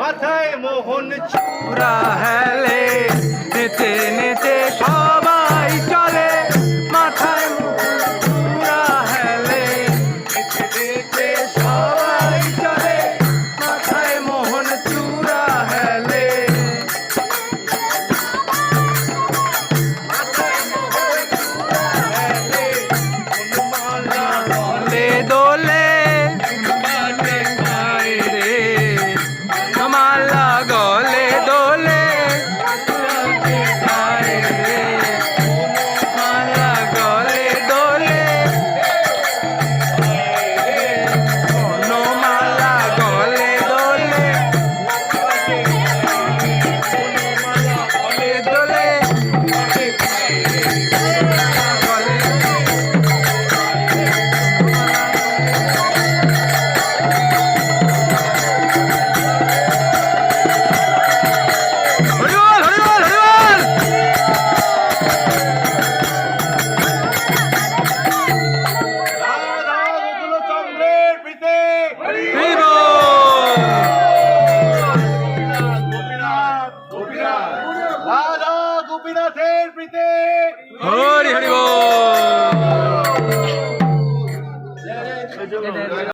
মাথায় মোহন চূড়া হেলে নেচে নেচে সবাই চলে মাথায় চূড়া হেলে নেচে নেচে সবাই চলে মাথায় মোহন চূড়া হেলে দোলে দোলে মালা গলে দোলে মালা গলে দোলে মালা গলে দোলে দোলে রাধা গোপীনাথের প্রীতি হরি হরি বল।